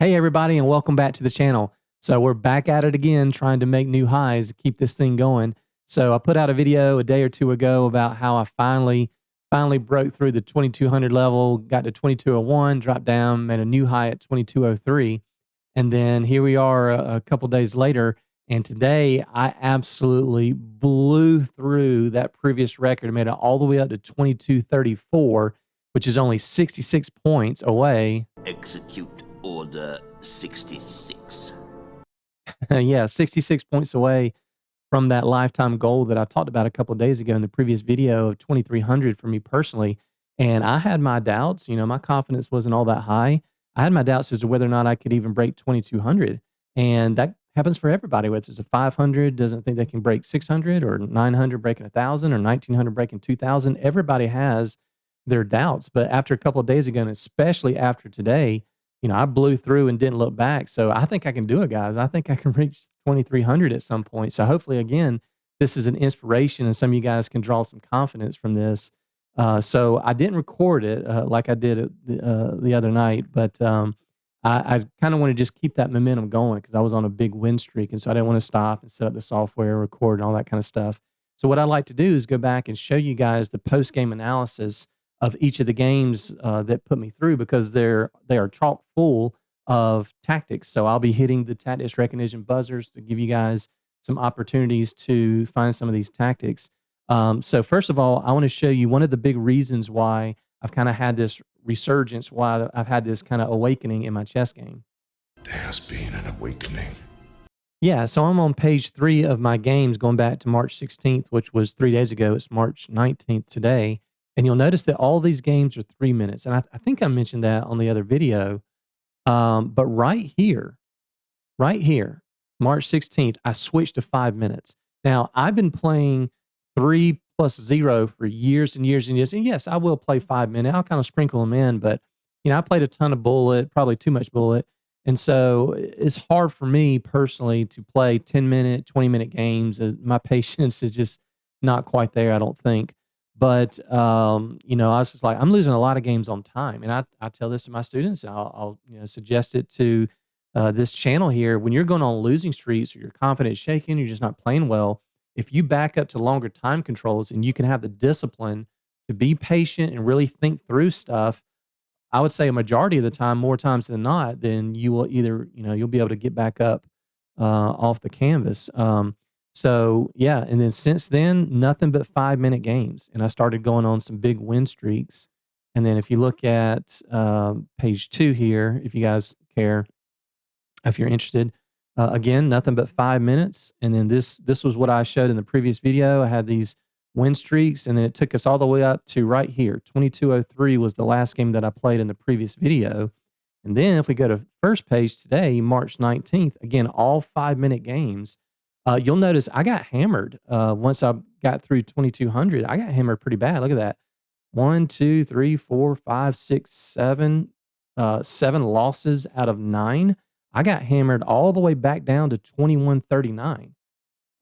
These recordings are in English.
Hey everybody, and welcome back to the channel. So we're back at it again, trying to make new highs to keep this thing going. So I put out a video a day or two ago about how I finally broke through the 2200 level, got to 2201, dropped down, made a new high at 2203, and then here we are a couple days later. And today I absolutely blew through that previous record, made it all the way up to 2234, which is only 66 points away. Execute Order 66. Yeah, 66 points away from that lifetime goal that I talked about a couple of days ago in the previous video of 2300 for me personally. And I had my doubts, my confidence wasn't all that high. I had my doubts as to whether or not I could even break 2200. And that happens for everybody, whether it's a 500 doesn't think they can break 600, or 900 breaking 1000, or 1900 breaking 2000. Everybody has their doubts. But after a couple of days ago, and especially after today, I blew through and didn't look back. So I think I can do it, guys. I think I can reach 2300 at some point. So hopefully, again, this is an inspiration and some of you guys can draw some confidence from this. So I didn't record it like I did it the other night, but I kind of want to just keep that momentum going because I was on a big win streak. And so I didn't want to stop and set up the software, record, and all that kind of stuff. So what I like to do is go back and show you guys the post game analysis of each of the games that put me through, because they are chock full of tactics. So I'll be hitting the tactics recognition buzzers to give you guys some opportunities to find some of these tactics. So first of all, I want to show you one of the big reasons why I've kind of had this resurgence, why I've had this kind of awakening in my chess game. There has been an awakening. Yeah, so I'm on page 3 of my games going back to March 16th, which was 3 days ago. It's March 19th today. And you'll notice that all these games are 3 minutes. And I think I mentioned that on the other video. But right here, March 16th, I switched to 5 minutes. Now, I've been playing 3 plus 0 for years and years and years. And yes, I will play 5 minutes. I'll kind of sprinkle them in. But, I played a ton of bullet, probably too much bullet. And so it's hard for me personally to play 10-minute, 20-minute games. My patience is just not quite there, I don't think. But, I was just like, I'm losing a lot of games on time. And I tell this to my students. I'll suggest it to this channel here. When you're going on losing streaks or your confidence shaking, you're just not playing well, if you back up to longer time controls and you can have the discipline to be patient and really think through stuff, I would say a majority of the time, more times than not, then you will either, you'll be able to get back up off the canvas. So yeah, and then since then, nothing but 5-minute games, and I started going on some big win streaks. And then if you look at page 2 here, if you guys care, if you're interested, again, nothing but 5 minutes. And then this was what I showed in the previous video. I had these win streaks, and then it took us all the way up to right here. 2203 was the last game that I played in the previous video. And then if we go to first page today, March 19th, again, all 5-minute games. You'll notice I got hammered once I got through 2200. I got hammered pretty bad. Look at that. 1, 2, 3, 4, 5, 6, 7. 7 losses out of 9. I got hammered all the way back down to 2139.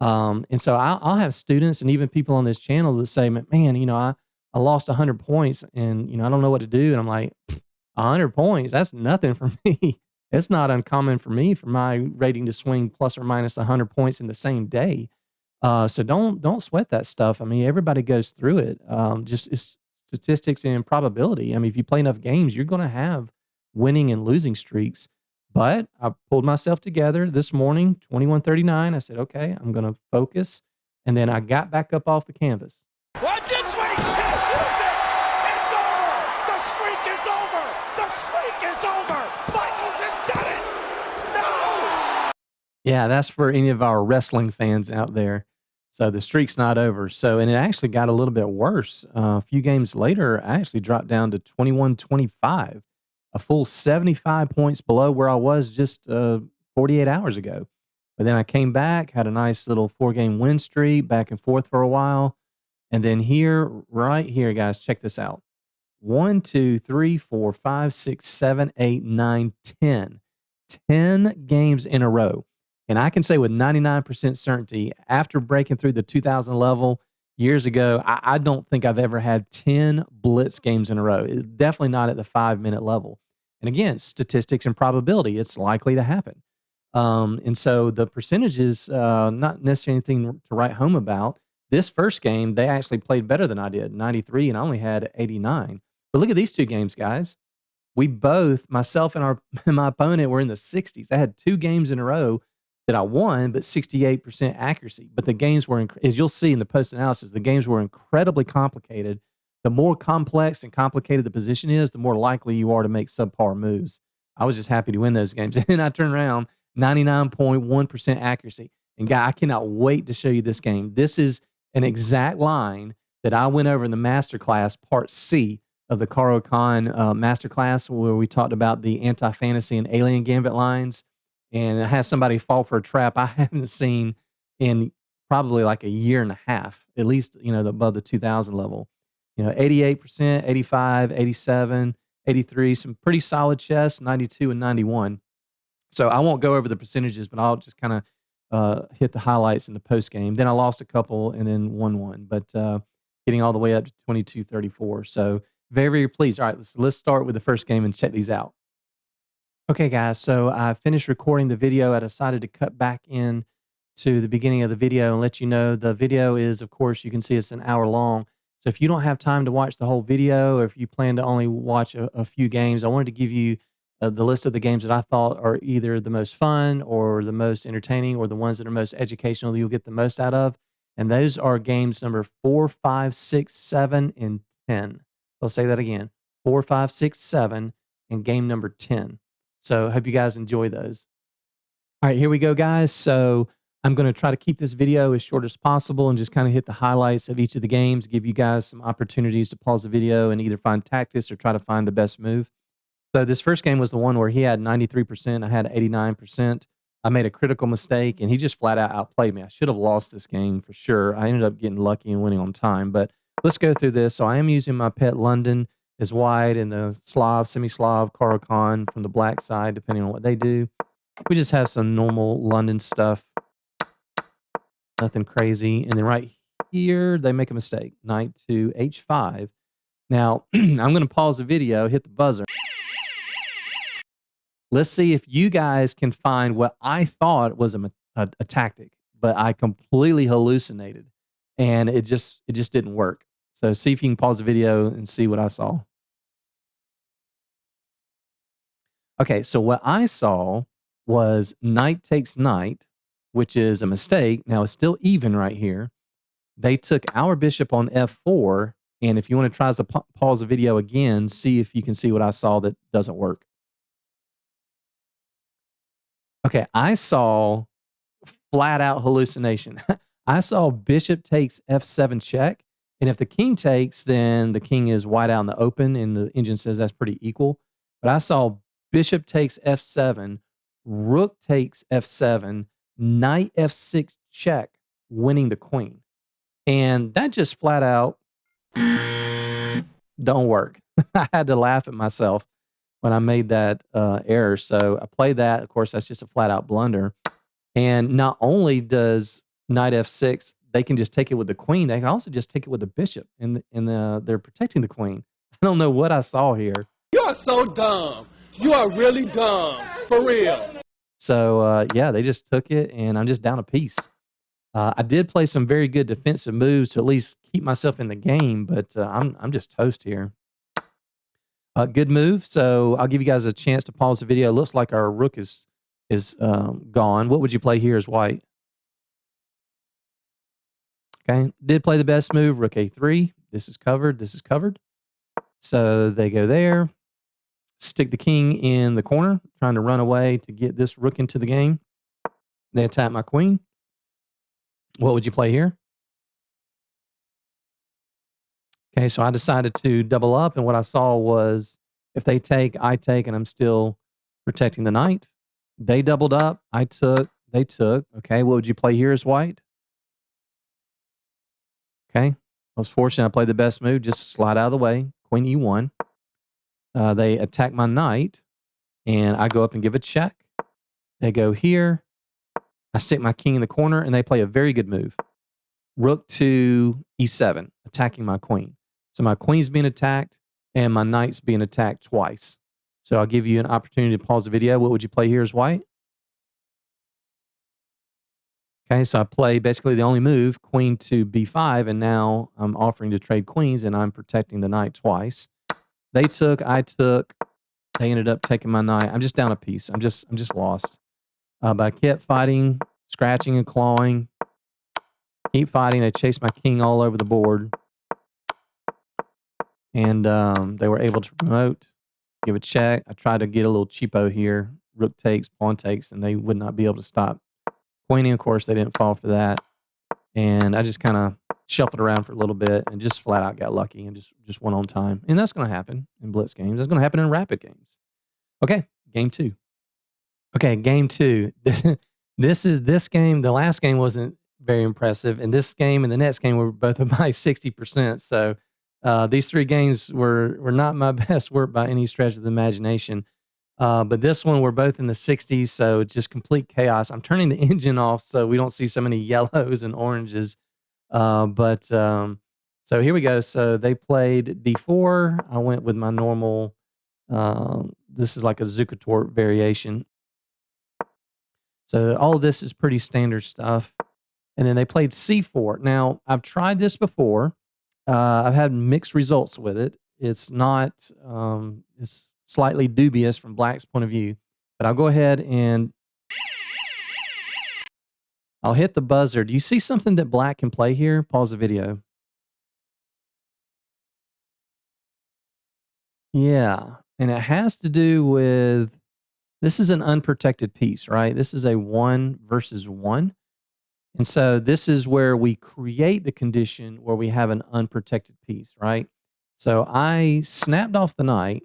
And so I'll have students and even people on this channel that say, man, I lost 100 points and, I don't know what to do. And I'm like, 100 points, that's nothing for me. It's not uncommon for me for my rating to swing plus or minus 100 points in the same day. So don't sweat that stuff. I mean, everybody goes through it. Just it's statistics and probability. I mean, if you play enough games, you're going to have winning and losing streaks. But I pulled myself together this morning, 2139. I said, okay, I'm going to focus. And then I got back up off the canvas. Watch it, swing! Use it! It's over! The streak is over! The streak is over! Michaels has done it! No! Yeah, that's for any of our wrestling fans out there. So the streak's not over. So, and it actually got a little bit worse. A few games later, I actually dropped down to 2125. A full 75 points below where I was just 48 hours ago. But then I came back, had a nice little 4-game win streak, back and forth for a while. And then here, right here, guys, check this out. 1, 2, 3, 4, 5, 6, 7, 8, 9, 10. 10 games in a row. And I can say with 99% certainty, after breaking through the 2000 level years ago, I don't think I've ever had 10 blitz games in a row. It's definitely not at the 5-minute level. And again, statistics and probability, it's likely to happen. And so the percentages, not necessarily anything to write home about. This first game, they actually played better than I did, 93, and I only had 89. But look at these two games, guys. We both, myself and my opponent, were in the 60s. I had 2 games in a row that I won, but 68% accuracy. But the games were, as you'll see in the post analysis, the games were incredibly complicated. The more complex and complicated the position is, the more likely you are to make subpar moves. I was just happy to win those games. And then I turned around, 99.1% accuracy. And guy, I cannot wait to show you this game. This is an exact line that I went over in the Masterclass Part C of the Caro-Kann Masterclass, where we talked about the anti-fantasy and alien Gambit lines. And it has somebody fall for a trap I haven't seen in probably like a year and a half, at least, above the 2000 level. 88%, 85, 87, 83, some pretty solid chess, 92 and 91. So I won't go over the percentages, but I'll just kind of hit the highlights in the post game. Then I lost a couple and then won one, but getting all the way up to 22-34. So very, very pleased. All right, let's start with the first game and check these out. Okay, guys, so I finished recording the video. I decided to cut back in to the beginning of the video and let you know the video is, of course, you can see it's an hour long. So if you don't have time to watch the whole video, or if you plan to only watch a few games, I wanted to give you the list of the games that I thought are either the most fun or the most entertaining or the ones that are most educational that you'll get the most out of. And those are games number 4, 5, 6, 7, and 10. I'll say that again, 4, 5, 6, 7, and game number 10. So I hope you guys enjoy those. All right, here we go, guys. So I'm going to try to keep this video as short as possible and just kind of hit the highlights of each of the games, give you guys some opportunities to pause the video and either find tactics or try to find the best move. So this first game was the one where he had 93%, I had 89%. I made a critical mistake, and he just flat out outplayed me. I should have lost this game for sure. I ended up getting lucky and winning on time, but let's go through this. So I am using my pet London as white and the Slav, semi-Slav, Caro-Kann from the black side, depending on what they do. We just have some normal London stuff. Nothing crazy. And then right here, they make a mistake. Knight to h5. Now, I'm going to pause the video, hit the buzzer. Let's see if you guys can find what I thought was a tactic, but I completely hallucinated, and it just didn't work. So see if you can pause the video and see what I saw. Okay, so what I saw was knight takes knight, which is a mistake. Now it's still even right here. They took our bishop on f4, and if you want to try to pause the video again, see if you can see what I saw that doesn't work. Okay, I saw flat out hallucination. I saw bishop takes f7 check. And if the king takes, then the king is white out in the open, and the engine says that's pretty equal. But I saw bishop takes f7, rook takes f7, knight f6 check, winning the queen. And that just flat out don't work. I had to laugh at myself when I made that error. So I played that. Of course, that's just a flat out blunder. And not only does knight f6, they can just take it with the queen, they can also just take it with the bishop, and they're protecting the queen. I don't know what I saw here. You are so dumb. You are really dumb, for real. So, yeah, they just took it, and I'm just down a piece. I did play some very good defensive moves to at least keep myself in the game, but I'm just toast here. Good move. So I'll give you guys a chance to pause the video. It looks like our rook is gone. What would you play here as white? Okay, did play the best move, rook a3. This is covered, this is covered. So they go there, stick the king in the corner, trying to run away to get this rook into the game. They attack my queen. What would you play here? Okay, so I decided to double up, and what I saw was if they take, I take, and I'm still protecting the knight. They doubled up, I took, they took. Okay, what would you play here as white? Okay, I was fortunate. I played the best move. Just slide out of the way. Queen e1. They attack my knight, and I go up and give a check. They go here. I stick my king in the corner, and they play a very good move. Rook to e7, attacking my queen. So my queen's being attacked, and my knight's being attacked twice. So I'll give you an opportunity to pause the video. What would you play here as white? Okay, so I play basically the only move, queen to b5, and now I'm offering to trade queens, and I'm protecting the knight twice. They took, I took. They ended up taking my knight. I'm just down a piece. I'm just lost. But I kept fighting, scratching and clawing. Keep fighting. They chased my king all over the board, and they were able to promote, give a check. I tried to get a little cheapo here. Rook takes, pawn takes, and they would not be able to stop queening. Of course, they didn't fall for that. And I just kind of shuffled around for a little bit and just flat out got lucky and just went on time. And that's going to happen in blitz games. That's going to happen in rapid games. Okay, game 2. Okay, game 2. This game. The last game wasn't very impressive, and this game and the next game were both by 60%. So these 3 games were not my best work by any stretch of the imagination. But this one, we're both in the 60s, so just complete chaos. I'm turning the engine off so we don't see so many yellows and oranges. So here we go. So they played d4. I went with my normal. This is like a Zuckertort variation. So all of this is pretty standard stuff. And then they played c4. Now, I've tried this before. I've had mixed results with it. It's not, it's slightly dubious from Black's point of view. But I'll go ahead and I'll hit the buzzer. Do you see something that Black can play here? Pause the video. Yeah. And it has to do with, this is an unprotected piece, right? This is a 1 versus 1. And so this is where we create the condition where we have an unprotected piece, right? So I snapped off the knight,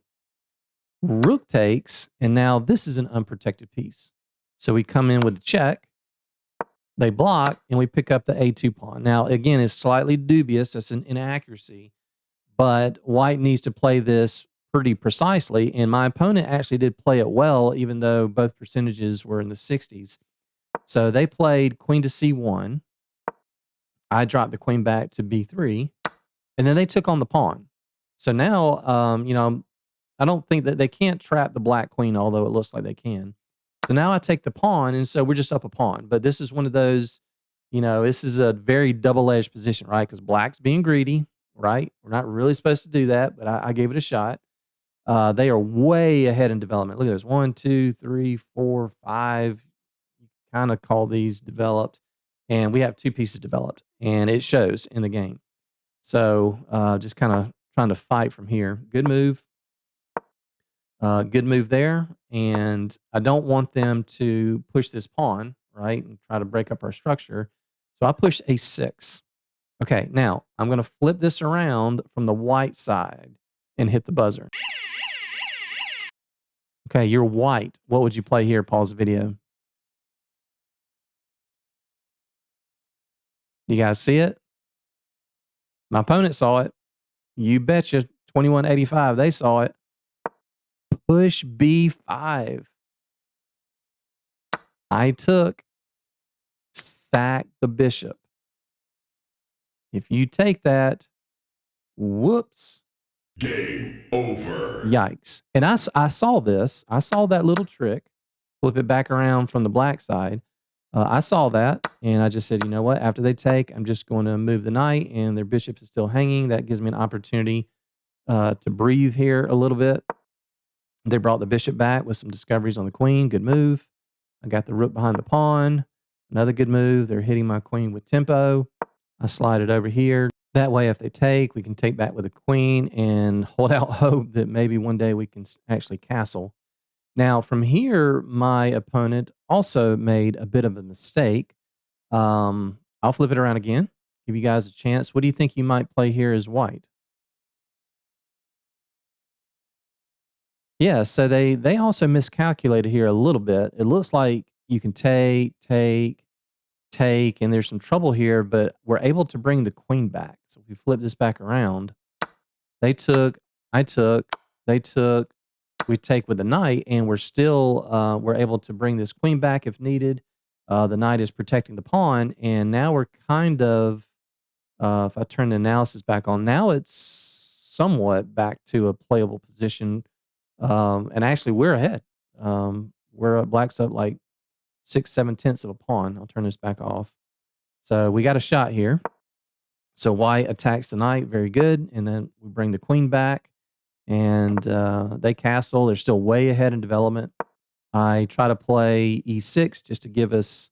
rook takes, and now this is an unprotected piece. So we come in with the check, they block, and we pick up the a2 pawn. Now, again, it's slightly dubious. That's an inaccuracy. But white needs to play this pretty precisely, and my opponent actually did play it well, even though both percentages were in the 60s. So they played queen to c1. I dropped the queen back to b3, and then they took on the pawn. So now, I don't think that they can't trap the black queen, although it looks like they can. So now I take the pawn, and so we're just up a pawn. But this is one of those, this is a very double-edged position, right? Because black's being greedy, right? We're not really supposed to do that, but I gave it a shot. They are way ahead in development. Look at this. 1, 2, 3, 4, 5. You kind of call these developed. And we have 2 pieces developed. And it shows in the game. So just kind of trying to fight from here. Good move. Good move there. And I don't want them to push this pawn, right? And try to break up our structure. So I push a6. Okay, now I'm going to flip this around from the white side and hit the buzzer. Okay, you're white. What would you play here? Pause the video. You guys see it? My opponent saw it. You betcha. 2185, they saw it. Push b5. I took, sack the bishop. If you take that, whoops. Game over. Yikes. And I saw this. I saw that little trick. Flip it back around from the black side. I saw that, and I just said, you know what? After they take, I'm just going to move the knight, and their bishop is still hanging. That gives me an opportunity to breathe here a little bit. They brought the bishop back with some discoveries on the queen. Good move. I got the rook behind the pawn. Another good move. They're hitting my queen with tempo. I slide it over here. That way, if they take, we can take back with a queen and hold out hope that maybe one day we can actually castle. Now, from here, my opponent also made a bit of a mistake. I'll flip it around again, give you guys a chance. What do you think you might play here as white? Yeah, so they also miscalculated here a little bit. It looks like you can take, and there's some trouble here, but we're able to bring the queen back. So if we flip this back around, they took, I took, they took, we take with the knight, and we're still, we're able to bring this queen back if needed. The knight is protecting the pawn, and now we're kind of, if I turn the analysis back on, now it's somewhat back to a playable position. And actually, we're ahead. Black's up like 6, 7/10 of a pawn. I'll turn this back off. So we got a shot here. So white attacks the knight, very good. And then we bring the queen back, and they castle. They're still way ahead in development. I try to play e6 just to give us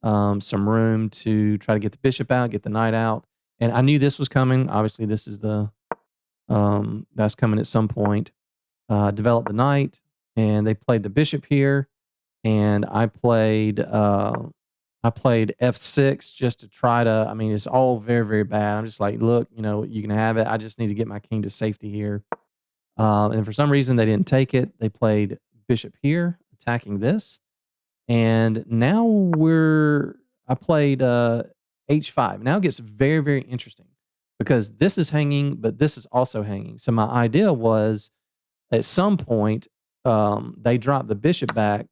some room to try to get the bishop out, get the knight out. And I knew this was coming. Obviously, this is that's coming at some point. Develop the knight, and they played the bishop here, and I played f6 just to try to. I mean, it's all very, very bad. I'm just like, look, you can have it. I just need to get my king to safety here. And for some reason, they didn't take it. They played bishop here, attacking this, and now I played h5. Now it gets very, very interesting because this is hanging, but this is also hanging. So my idea was at some point they drop the bishop back,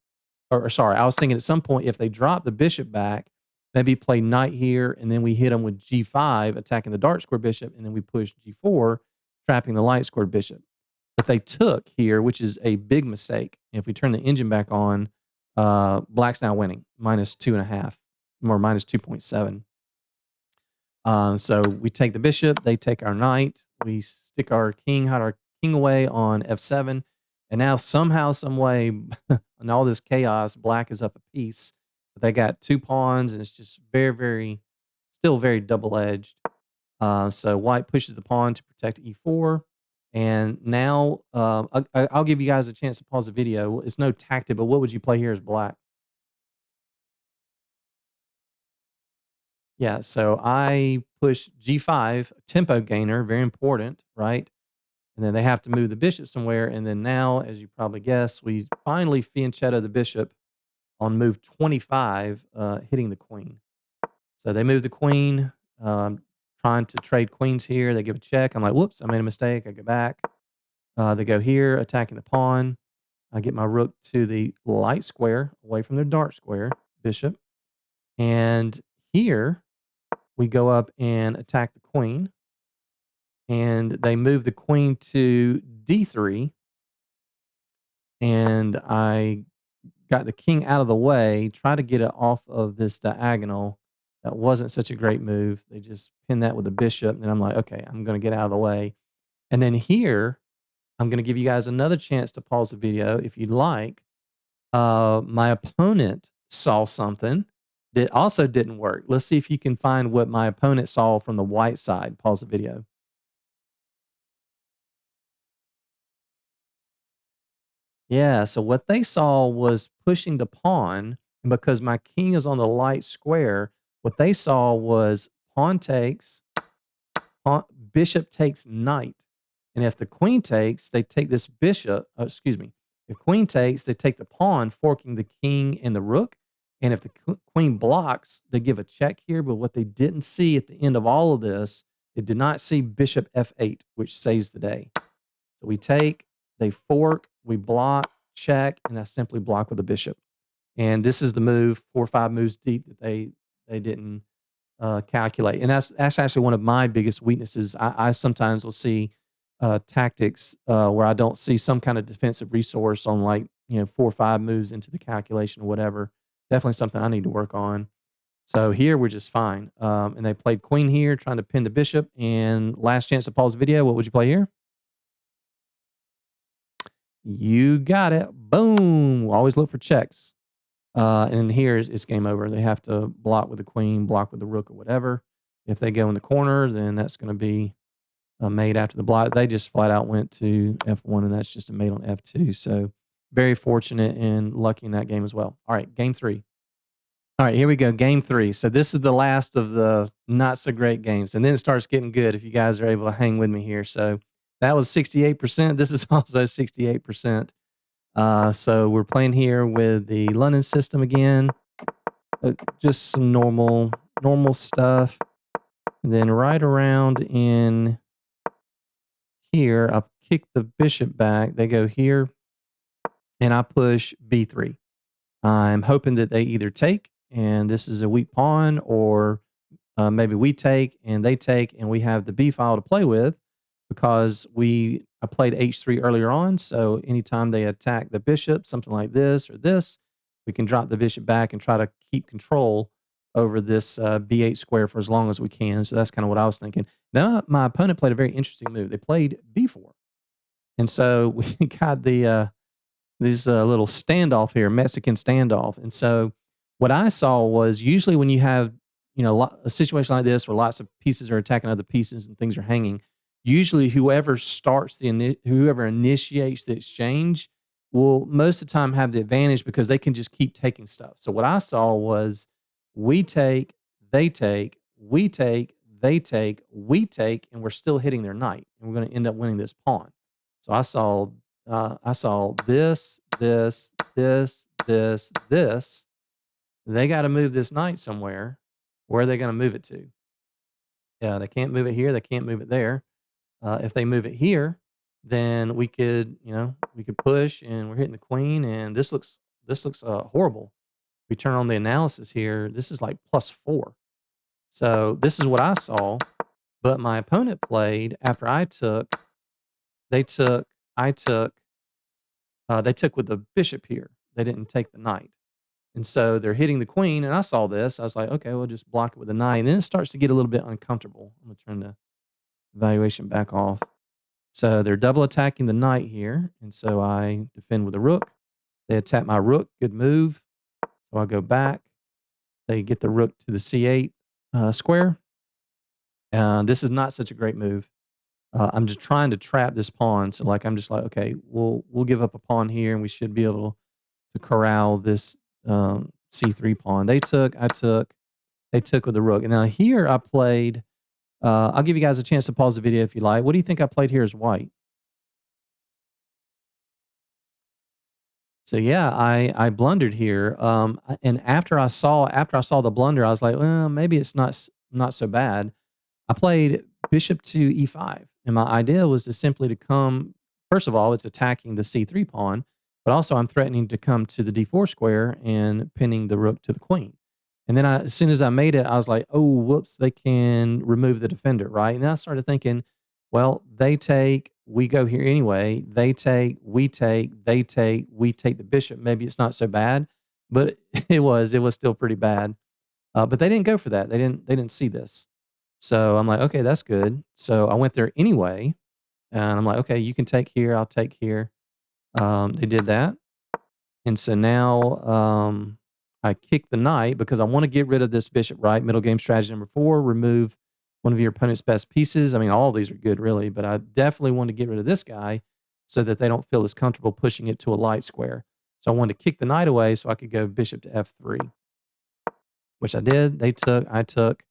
or sorry, I was thinking at some point if they drop the bishop back, maybe play knight here, and then we hit them with g5, attacking the dark square bishop, and then we push g4, trapping the light squared bishop. But they took here, which is a big mistake. If we turn the engine back on, black's now winning, -2.5 or -2.7. So we take the bishop, they take our knight, we stick hide our king away on f7, and now somehow, some way, in all this chaos, black is up a piece. But they got 2 pawns, and it's just still very double-edged. So white pushes the pawn to protect e4, and now I'll give you guys a chance to pause the video. It's no tactic, but what would you play here as black? Yeah, so I push g5, tempo gainer, very important, right? And then they have to move the bishop somewhere. And then now, as you probably guess, we finally fianchetto the bishop on move 25, hitting the queen. So they move the queen, trying to trade queens here. They give a check. I'm like, whoops, I made a mistake. I go back. They go here, attacking the pawn. I get my rook to the light square, away from their dark square, bishop. And here, we go up and attack the queen. And they move the queen to d3, and I got the king out of the way, try to get it off of this diagonal. That wasn't such a great move. They just pinned that with the bishop, and I'm like, okay, I'm going to get out of the way. And then here, I'm going to give you guys another chance to pause the video if you'd like. My opponent saw something that also didn't work. Let's see if you can find what my opponent saw from the white side. Pause the video. Yeah, so what they saw was pushing the pawn, and because my king is on the light square, what they saw was pawn takes, bishop takes knight. And if the queen takes, they take this bishop, excuse me, if queen takes, they take the pawn, forking the king and the rook. And if the queen blocks, they give a check here. But what they didn't see at the end of all of this, they did not see bishop f8, which saves the day. So we take, they fork, we block, check, and I simply block with the bishop. And this is the move, 4 or 5 moves deep, that they didn't calculate. And that's actually one of my biggest weaknesses. I sometimes will see tactics where I don't see some kind of defensive resource on 4 or 5 moves into the calculation or whatever. Definitely something I need to work on. So here we're just fine. And they played queen here, trying to pin the bishop. And last chance to pause the video. What would you play here? You got it. Boom. Always look for checks. And here it's game over. They have to block with the queen, block with the rook or whatever. If they go in the corner, then that's going to be a mate after the block. They just flat out went to f1, and that's just a mate on f2. So very fortunate and lucky in that game as well. All right, game 3. All right, here we go, game 3. So this is the last of the not so great games, and then it starts getting good if you guys are able to hang with me here. So that was 68%. This is also 68%. So we're playing here with the London system again. Just some normal stuff. And then right around in here, I kick the bishop back. They go here, and I push b3. I'm hoping that they either take, and this is a weak pawn, or maybe we take and they take, and we have the b file to play with. because I played h3 earlier on, so anytime they attack the bishop, something like this or this, we can drop the bishop back and try to keep control over this b8 square for as long as we can. So that's kind of what I was thinking. Now, my opponent played a very interesting move. They played b4. And so we got this little standoff here, Mexican standoff. And so what I saw was usually when you have, a situation like this where lots of pieces are attacking other pieces and things are hanging, usually whoever whoever initiates the exchange will most of the time have the advantage because they can just keep taking stuff. So what I saw was we take, they take, we take, they take, we take, and we're still hitting their knight, and we're going to end up winning this pawn. So I saw this, this, this, this, this. They got to move this knight somewhere. Where are they going to move it to? Yeah, they can't move it here. They can't move it there. If they move it here, then we could push, and we're hitting the queen, and this looks horrible. We turn on the analysis here. This is like +4. So this is what I saw, but my opponent played after I took. They took. I took. They took with the bishop here. They didn't take the knight. And so they're hitting the queen, and I saw this. I was like, okay, we'll just block it with the knight. And then it starts to get a little bit uncomfortable. I'm going to turn the evaluation back off. So they're double attacking the knight here. And so I defend with the rook. They attack my rook. Good move. So I go back. They get the rook to the c8 square. This is not such a great move. I'm just trying to trap this pawn. So I'm just like, okay, we'll give up a pawn here, and we should be able to corral this c3 pawn. They took, I took, they took with the rook. And now here I played, I'll give you guys a chance to pause the video if you like. What do you think I played here as white? So yeah, I blundered here. And after I saw the blunder, I was like, well, maybe it's not so bad. I played bishop to e5, and my idea was to simply to come. First of all, it's attacking the c3 pawn, but also I'm threatening to come to the d4 square and pinning the rook to the queen. And then as soon as I made it, I was like, oh, whoops, they can remove the defender, right? And then I started thinking, well, they take, we go here anyway. They take, we take, they take, we take the bishop. Maybe it's not so bad, but it was still pretty bad. But they didn't go for that. They didn't see this. So I'm like, okay, that's good. So I went there anyway, and I'm like, okay, you can take here, I'll take here. They did that. And so now I kick the knight because I want to get rid of this bishop, right? Middle game strategy number 4, remove one of your opponent's best pieces. I mean, all of these are good, really, but I definitely want to get rid of this guy so that they don't feel as comfortable pushing it to a light square. So I wanted to kick the knight away so I could go bishop to f3, which I did. They took, I took.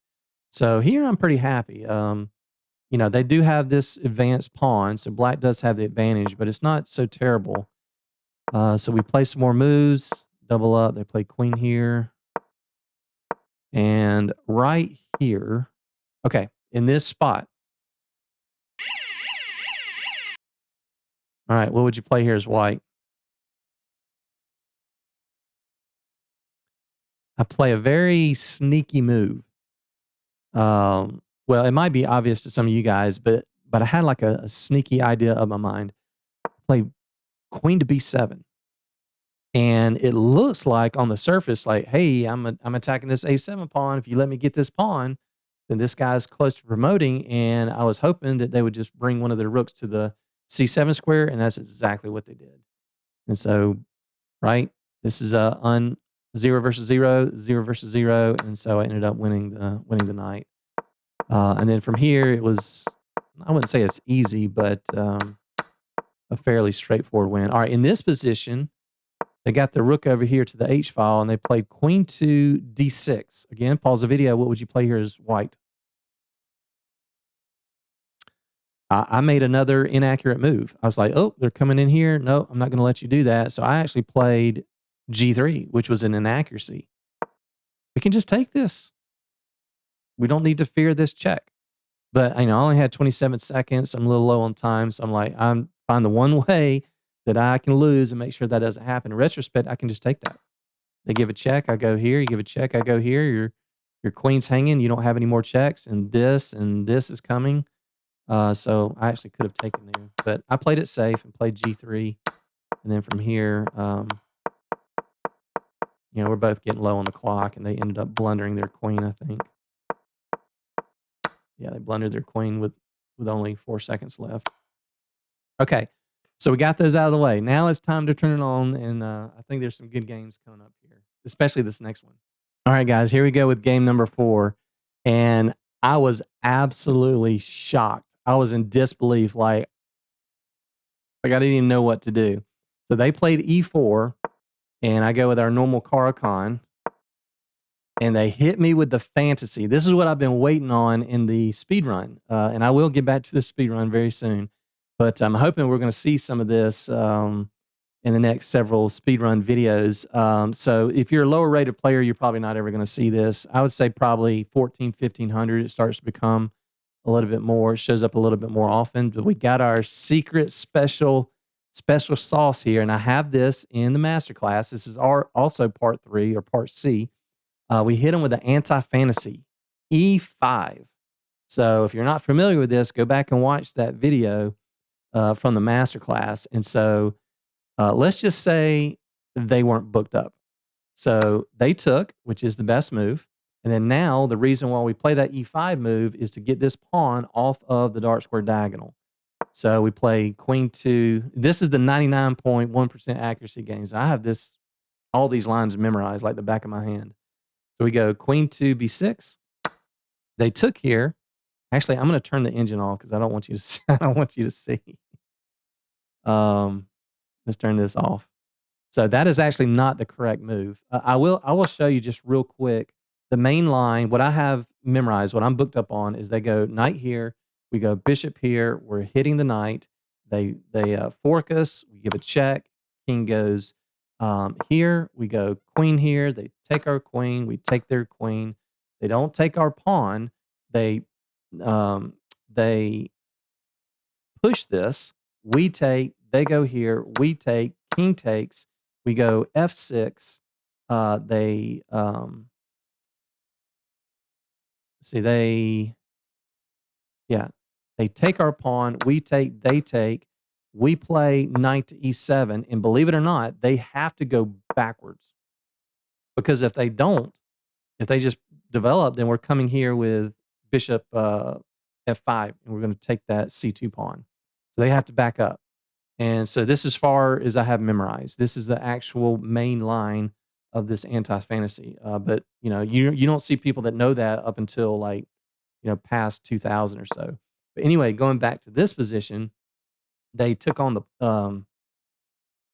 So here I'm pretty happy. They do have this advanced pawn, so black does have the advantage, but it's not so terrible. So we play some more moves, double up. They play queen here. And right here, okay, in this spot. All right, what would you play here as white? I play a very sneaky move. Well, it might be obvious to some of you guys, but I had like a sneaky idea of my mind. Play queen to b7. And it looks like on the surface, like, hey, I'm attacking this a7 pawn. If you let me get this pawn, then this guy's close to promoting. And I was hoping that they would just bring one of their rooks to the c7 square, and that's exactly what they did. And so, right, this is 0 versus 0, 0 versus 0, and so I ended up winning the knight. And then from here, it was, I wouldn't say it's easy, but a fairly straightforward win. All right, in this position, they got the rook over here to the H file, and they played queen to d6. Again, pause the video. What would you play here as white? I made another inaccurate move. I was like, oh, they're coming in here. No, I'm not going to let you do that. So I actually played g3, which was an inaccuracy. We can just take this. We don't need to fear this check. But I only had 27 seconds. I'm a little low on time. So I'm like, I'm find the one way that I can lose and make sure that doesn't happen. In retrospect, I can just take that. They give a check, I go here. You give a check, I go here. Your queen's hanging. You don't have any more checks, and this is coming. So I actually could have taken there, but I played it safe and played G3. And then from here, we're both getting low on the clock, and they ended up blundering their queen, I think. Yeah, they blundered their queen with only 4 seconds left. Okay, so we got those out of the way. Now it's time to turn it on, and I think there's some good games coming up here, especially this next one. All right, guys, here we go with game number 4, and I was absolutely shocked. I was in disbelief, like I didn't even know what to do. So they played E4, and I go with our normal Caro-Kann, and they hit me with the fantasy. This is what I've been waiting on in the speed run, and I will get back to the speed run very soon. But I'm hoping we're going to see some of this in the next several speedrun videos. So if you're a lower rated player, you're probably not ever going to see this. I would say probably 1500 it starts to become a little bit more. It shows up a little bit more often. But we got our secret special sauce here, and I have this in the masterclass. This is also part 3 or part C. We hit them with the anti-fantasy E5. So if you're not familiar with this, go back and watch that video from the masterclass. And so let's just say they weren't booked up. So they took, which is the best move. And then now the reason why we play that E5 move is to get this pawn off of the dark square diagonal. So we play queen 2. This is the 99.1% accuracy games. I have all these lines memorized like the back of my hand. So we go queen 2, b6. They took here. Actually, I'm going to turn the engine off because I don't want you to. I don't want you to see. Let's turn this off. So that is actually not the correct move. I will show you just real quick the main line. What I have memorized, what I'm booked up on, is they go knight here. We go bishop here. We're hitting the knight. They fork us. We give a check. King goes here. We go queen here. They take our queen. We take their queen. They don't take our pawn. They push this. We take. They go here. We take. King takes. We go f6. They take our pawn. We take. They take. We play knight to e7, and believe it or not, they have to go backwards, because if they don't, if they just develop, then we're coming here with bishop f5, and we're going to take that c2 pawn. So they have to back up. And so this, as far as I have memorized, this is the actual main line of this anti-fantasy. But you don't see people that know that up until past 2000 or so. But anyway, going back to this position, they took on the. Let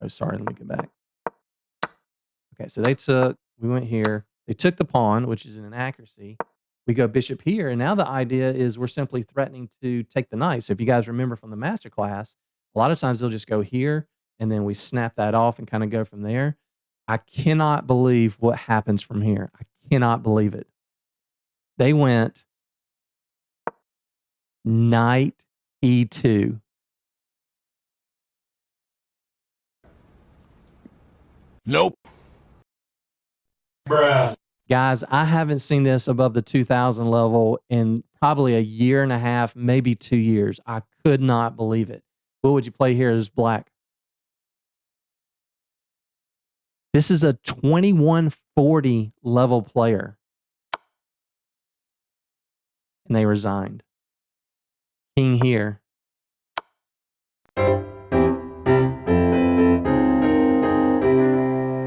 me get back. Okay, so we went here. They took the pawn, which is an inaccuracy. We go bishop here, and now the idea is we're simply threatening to take the knight. So if you guys remember from the masterclass, a lot of times they'll just go here, and then we snap that off and kind of go from there. I cannot believe what happens from here. I cannot believe it. They went knight e2. Nope. Bruh. Guys, I haven't seen this above the 2000 level in probably a year and a half, maybe 2 years. I could not believe it. What would you play here as black? This is a 2140 level player. And they resigned. King here.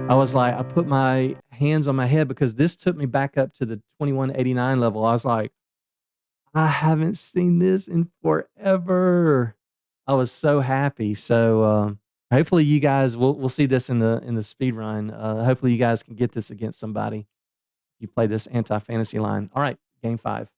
I was like, I put my hands on my head because this took me back up to the 2189 level. I was like, I haven't seen this in forever. I was so happy. So hopefully you guys we'll see this in the speed run. Hopefully you guys can get this against somebody. You play this anti-fantasy line. All right, game 5.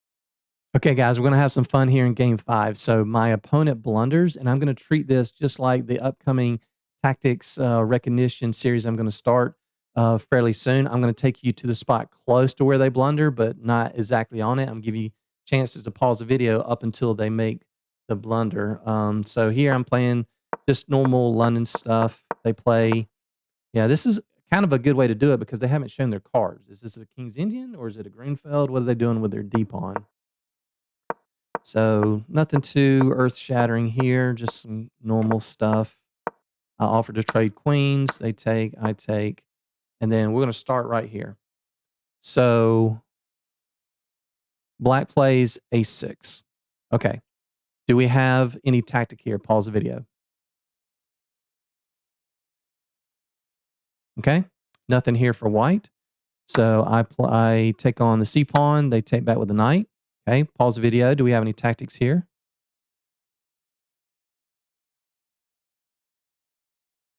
Okay, guys, we're going to have some fun here in game 5. So my opponent blunders, and I'm going to treat this just like the upcoming tactics recognition series I'm going to start fairly soon. I'm going to take you to the spot close to where they blunder, but not exactly on it. I'm going to give you chances to pause the video up until they make the blunder. So here I'm playing just normal London stuff. They play, this is kind of a good way to do it because they haven't shown their cards. Is this a King's Indian or is it a Greenfeld? What are they doing with their D pawn? So nothing too earth-shattering here, just some normal stuff. I offer to trade queens. They take, I take, and then we're going to start right here. So black plays a6. Okay. Do we have any tactic here? Pause the video. Okay. Nothing here for white. So I take on the C pawn. They take back with the knight. Okay. Pause the video. Do we have any tactics here?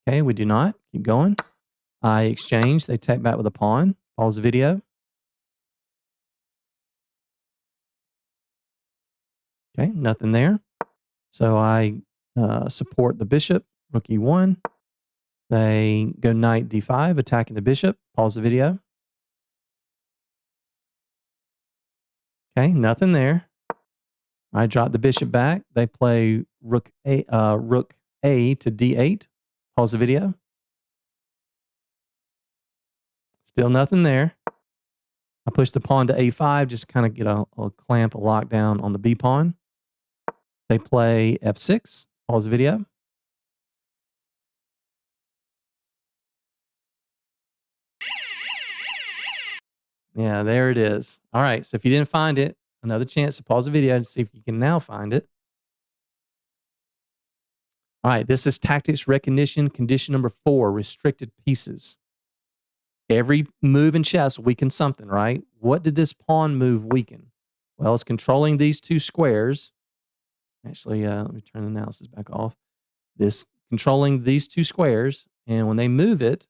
Okay. We do not. Keep going. I exchange. They take back with a pawn. Pause the video. Okay. Nothing there. So I support the bishop. Rook e1. They go knight d5, attacking the bishop. Pause the video. Okay, nothing there. I drop the bishop back. They play rook A to d8. Pause the video. Still nothing there. I push the pawn to a5, just kind of get a clamp, a lockdown on the b pawn. They play f6. Pause the video. Yeah, there it is. All right, so if you didn't find it, another chance to pause the video and see if you can now find it. All right, this is tactics recognition, condition number 4, restricted pieces. Every move in chess weakens something, right? What did this pawn move weaken? Well, it's controlling these two squares. Actually, let me turn the analysis back off. This controlling these two squares, and when they move it,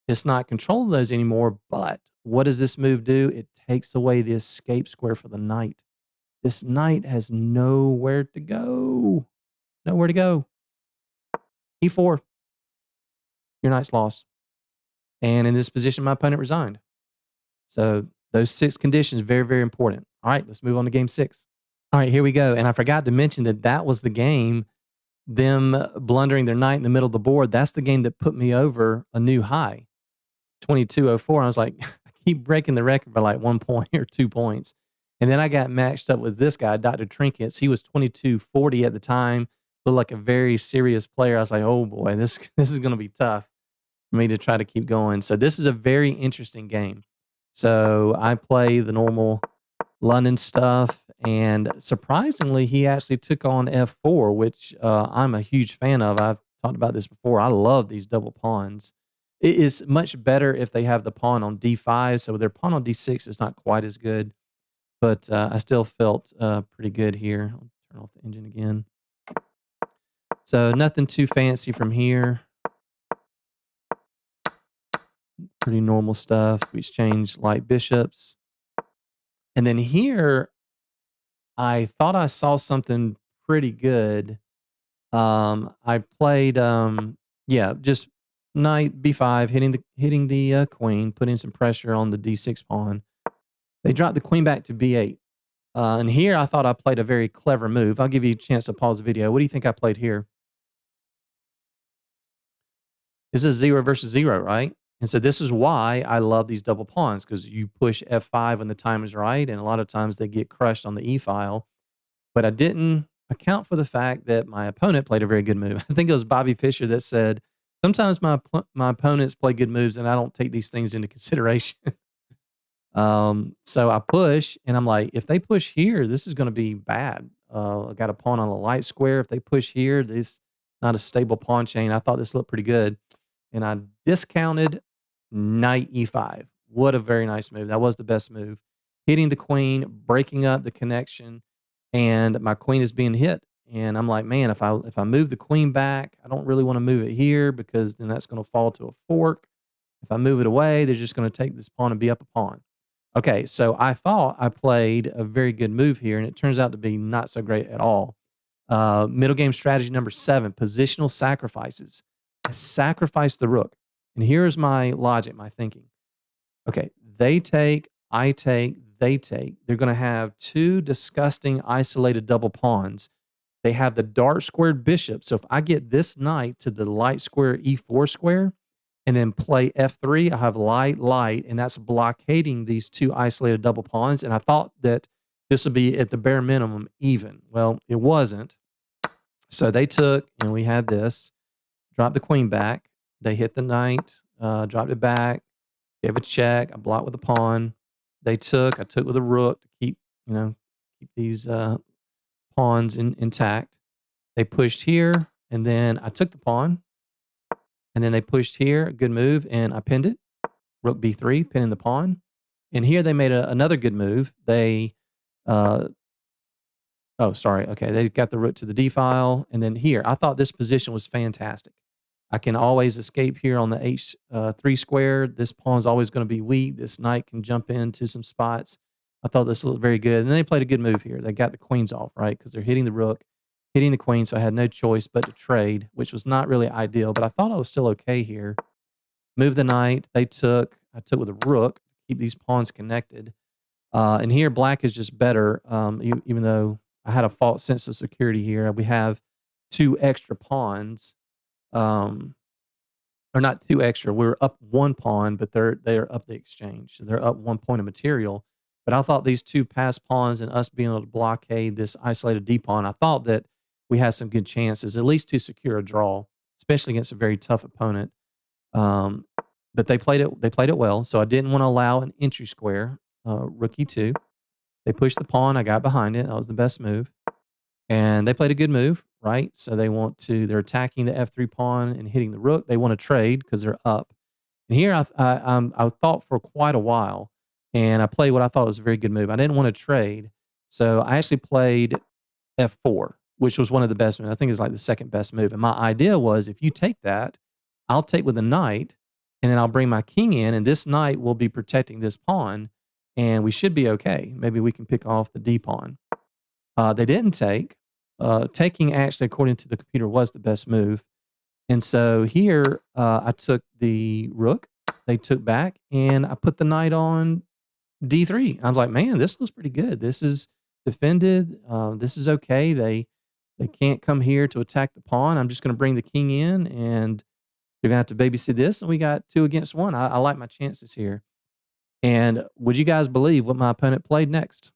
it's not controlling those anymore, but what does this move do? It takes away the escape square for the knight. This knight has nowhere to go. Nowhere to go. e4. Your knight's lost. And in this position, my opponent resigned. So those 6 conditions, very, very important. All right, let's move on to game 6. All right, here we go. And I forgot to mention that was the game, them blundering their knight in the middle of the board. That's the game that put me over a new high, 2204. I was like, I keep breaking the record by like 1 point or 2 points. And then I got matched up with this guy, Dr. Trinkets. He was 2240 at the time, looked like a very serious player. I was like, oh boy, this is going to be tough for me to try to keep going. So this is a very interesting game. So I play the normal London stuff, and surprisingly, he actually took on f4, which I'm a huge fan of. I've talked about this before. I love these double pawns. It is much better if they have the pawn on d5. So their pawn on d6 is not quite as good, but I still felt pretty good here. I'll turn off the engine again. So nothing too fancy from here. Pretty normal stuff. We exchange light bishops. And then here, I thought I saw something pretty good. I played, just knight b5, hitting the queen, putting some pressure on the d6 pawn. They dropped the queen back to b8. And here, I thought I played a very clever move. I'll give you a chance to pause the video. What do you think I played here? This is 0 versus 0, right? And so this is why I love these double pawns, because you push f5 when the time is right, and a lot of times they get crushed on the e file. But I didn't account for the fact that my opponent played a very good move. I think it was Bobby Fischer that said, sometimes my opponents play good moves, and I don't take these things into consideration. So I push, and I'm like, if they push here, this is going to be bad. I got a pawn on a light square. If they push here, this is not a stable pawn chain. I thought this looked pretty good. And I discounted knight e5. What a very nice move. That was the best move. Hitting the queen, breaking up the connection, and my queen is being hit. And I'm like, man, if I move the queen back, I don't really want to move it here because then that's going to fall to a fork. If I move it away, they're just going to take this pawn and be up a pawn. Okay, so I thought I played a very good move here, and it turns out to be not so great at all. Middle game strategy number 7, positional sacrifices. I sacrifice the rook. And here's my logic, my thinking. Okay, they take, I take, they take. They're going to have 2 disgusting isolated double pawns. They have the dark squared bishop. So if I get this knight to the light square e4 square and then play f3, I have light, light, and that's blockading these 2 isolated double pawns. And I thought that this would be at the bare minimum even. Well, it wasn't. So they took, and we had this, dropped the queen back. They hit the knight, dropped it back, gave a check. I blocked with a pawn. I took with a rook to keep, keep these pawns intact. They pushed here, and then I took the pawn, and then they pushed here, a good move, and I pinned it. Rook b3, pinning the pawn. And here they made another good move. They, oh, sorry. Okay, they got the rook to the d file, and then here, I thought this position was fantastic. I can always escape here on the h3 square. This pawn's always going to be weak. This knight can jump into some spots. I thought this looked very good. And then they played a good move here. They got the queens off, right? Because they're hitting the rook, hitting the queen, so I had no choice but to trade, which was not really ideal, but I thought I was still okay here. Move the knight. I took with a rook to keep these pawns connected. And here, black is just better, even though I had a false sense of security here. We have 2 extra pawns. Or not 2 extra. We're up 1 pawn, but they're up the exchange. So they're up 1 point of material. But I thought these 2 passed pawns and us being able to blockade this isolated D pawn, I thought that we had some good chances, at least to secure a draw, especially against a very tough opponent. But they played it well. So I didn't want to allow an entry square, rook e2. They pushed the pawn. I got behind it. That was the best move. And they played a good move, right? So they're attacking the f3 pawn and hitting the rook. They want to trade because they're up. And here I thought for quite a while, and I played what I thought was a very good move. I didn't want to trade, so I actually played f4, which was one of the best moves. I think it's like the second best move. And my idea was, if you take that, I'll take with the knight, and then I'll bring my king in, and this knight will be protecting this pawn, and we should be okay. Maybe we can pick off the d pawn. They didn't take. Taking, actually, according to the computer, was the best move. And so here, I took the rook. They took back, and I put the knight on d3. I was like, man, this looks pretty good. This is defended. This is okay. They can't come here to attack the pawn. I'm just going to bring the king in, and they're going to have to babysit this. And we got 2 against 1. I like my chances here. And would you guys believe what my opponent played next?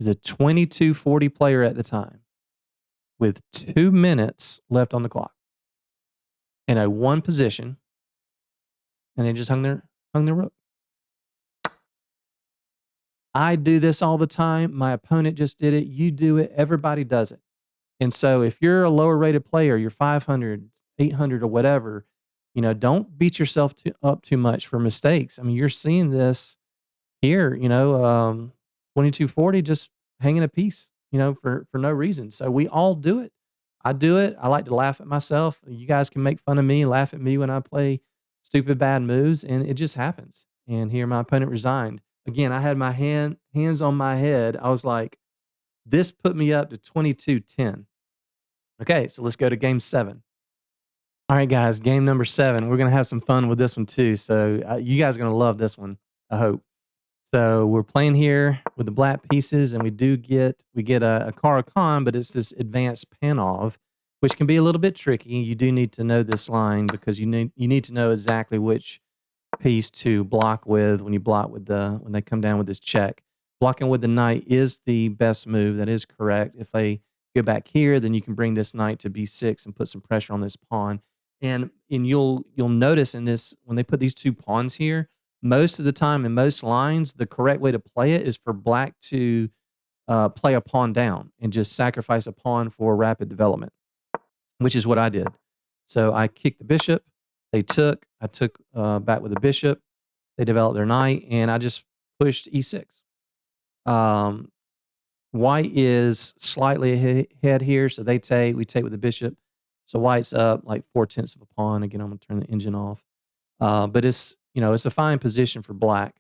He's a 2240 player at the time with 2 minutes left on the clock in a 1 position, and they just hung their rook. I do this all the time. My opponent just did it. You do it. Everybody does it. And so if you're a lower rated player, you're 500, 800 or whatever, don't beat yourself up too much for mistakes. I mean, you're seeing this here, 2240 just hanging a piece, for no reason. So we all do it. I do it. I like to laugh at myself. You guys can make fun of me, laugh at me when I play stupid bad moves, and it just happens. And here my opponent resigned. Again, I had my hands on my head. I was like, this put me up to 2210. Okay, so let's go to game 7. All right, guys, game number 7. We're going to have some fun with this one too. So you guys are going to love this one, I hope. So we're playing here with the black pieces, and we get a Caro-Kann, but it's this advanced Panov, which can be a little bit tricky. You do need to know this line because you need to know exactly which piece to block with when they come down with this check. Blocking with the knight is the best move. That is correct. If they go back here, then you can bring this knight to b6 and put some pressure on this pawn. And you'll notice in this, when they put these 2 pawns here, most of the time in most lines, the correct way to play it is for black to play a pawn down and just sacrifice a pawn for rapid development, which is what I did. So I kicked the bishop. They took. I took back with the bishop. They developed their knight, and I just pushed e6. White is slightly ahead here, so they take. We take with the bishop. So white's up like 4/10 of a pawn. Again, I'm going to turn the engine off. But it's a fine position for black.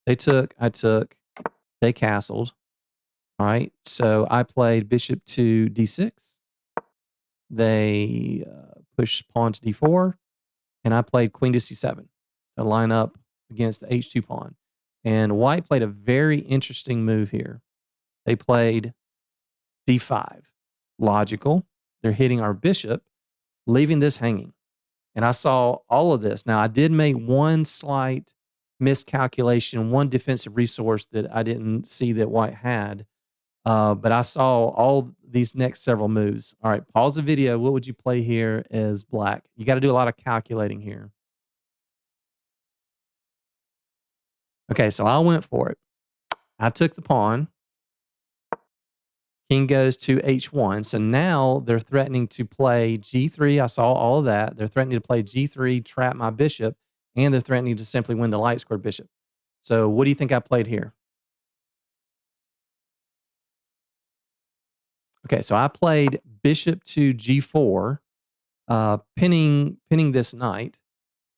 They took. I took. They castled. All right. So I played bishop to d6. They pushed pawn to d4, and I played queen to c7 to line up against the h2 pawn. And white played a very interesting move here. They played d5. logical. They're hitting our bishop, leaving this hanging. And I saw all of this. Now, I did make one slight miscalculation, one defensive resource that I didn't see that white had. But I saw all these next several moves. All right, pause the video. What would you play here as black? You got to do a lot of calculating here. Okay, so I went for it. I took the pawn. King goes to h1. So now they're threatening to play g3. I saw all of that. They're threatening to play g3, trap my bishop, and they're threatening to simply win the light squared bishop. So what do you think I played here? Okay, so I played bishop to g4, pinning this knight,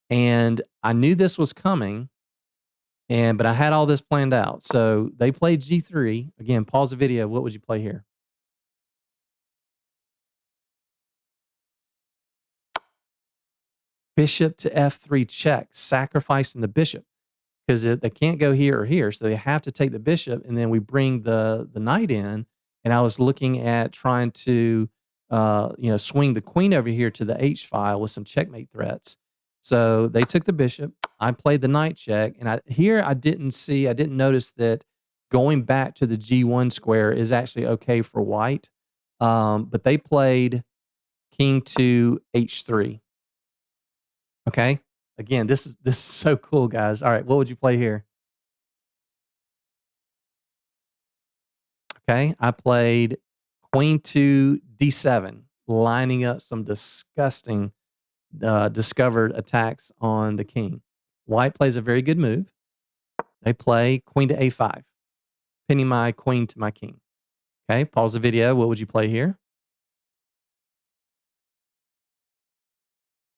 and I knew this was coming, but I had all this planned out. So they played g3. Again, pause the video. What would you play here? Bishop to f3 check, sacrificing the bishop because they can't go here or here, so they have to take the bishop, and then we bring the knight in. And I was looking at trying to swing the queen over here to the h file with some checkmate threats. So they took the bishop. I played the knight check, and I didn't notice that going back to the g1 square is actually okay for white. But they played king to h3. Okay. Again, this is so cool, guys. All right, what would you play here? Okay, I played queen to d7, lining up some disgusting discovered attacks on the king. White plays a very good move. They play queen to a5, pinning my queen to my king. Okay, pause the video. What would you play here?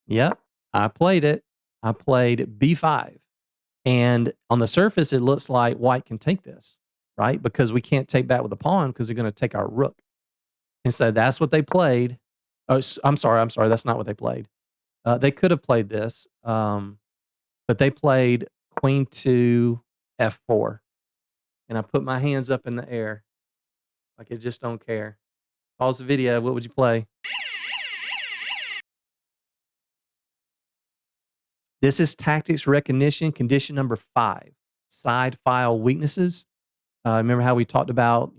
Yep, I played it. I played b5. And on the surface, it looks like white can take this, right? Because we can't take back with the pawn because they're going to take our rook. And so that's what they played. Oh, I'm sorry. That's not what they played. They could have played this, but they played queen to f4. And I put my hands up in the air like I just don't care. Pause the video. What would you play? This is tactics recognition, condition number 5, side file weaknesses. Remember how we talked about,